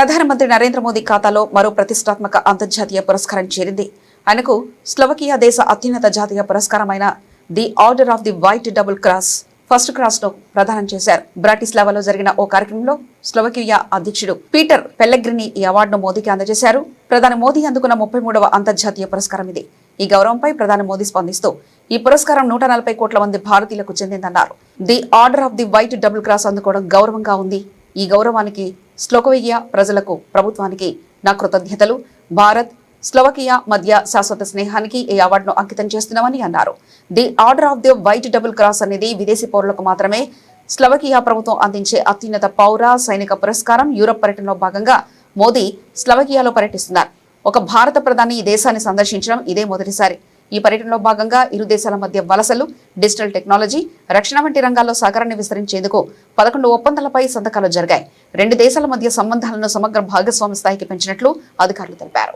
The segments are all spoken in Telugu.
ప్రధానమంత్రి నరేంద్ర మోదీ ఖాతాలో మరో ప్రతిష్టాత్మక అంతర్జాతీయ పురస్కారం చేరింది. ఆయనకు స్లోవకియా దేశ అత్యున్నత జాతీయ పురస్కారమైన the order of the white double cross first cross ను ప్రదానం చేశారు. బ్రాటిస్లావాలో జరిగిన ఓ కార్యక్రమంలో స్లోవకియా అధ్యక్షుడు పీటర్ పెల్లెగ్రిని ఈ అవార్డును మోదీకి అందజేశారు. ప్రధాని మోదీ అందుకున్న 33వ అంతర్జాతీయ పురస్కారం ఇది. ఈ గౌరవంపై ప్రధాని మోదీ స్పందిస్తూ ఈ పురస్కారం 140 కోట్ల మంది భారతీయులకు చెందిందన్నారు. The order of the white double cross అందుకోవడం గౌరవంగా ఉంది. ఈ గౌరవానికి స్లోవకియా ప్రజలకు, ప్రభుత్వానికి నా కృతజ్ఞతలు. భారత్, స్లోవకియా మధ్య శాశ్వత స్నేహానికి ఈ అవార్డును అంకితం చేస్తున్నామని అన్నారు. The order of the white double cross అనేది విదేశీ పౌరులకు మాత్రమే స్లోవకియా ప్రభుత్వం అందించే అత్యున్నత పౌర సైనిక పురస్కారం. యూరప్ పర్యటనలో భాగంగా మోదీ స్లోవకియాలో పర్యటిస్తున్నారు. ఒక భారత ప్రధాని ఈ దేశాన్ని సందర్శించడం ఇదే మొదటిసారి. ఈ పర్యటనలో భాగంగా ఇరు దేశాల మధ్య వలసలు, డిజిటల్ టెక్నాలజీ, రక్షణ వంటి రంగాల్లో సహకారాన్ని విస్తరించేందుకు 11 ఒప్పందాలపై సంతకాలు జరిగాయి. రెండు దేశాల మధ్య సంబంధాలను సమగ్ర భాగస్వామ్య స్థాయికి పెంచినట్లు అధికారులు తెలిపారు.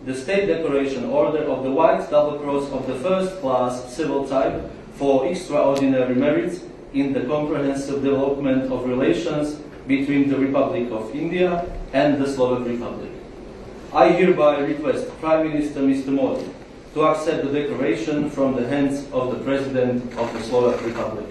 The State Decoration Order of the White Double Cross of the First Class Civil Type for extraordinary merits in the comprehensive development of relations between the Republic of India and the Slovak Republic. I hereby request Prime Minister Mr. Modi to accept the decoration from the hands of the President of the Slovak Republic.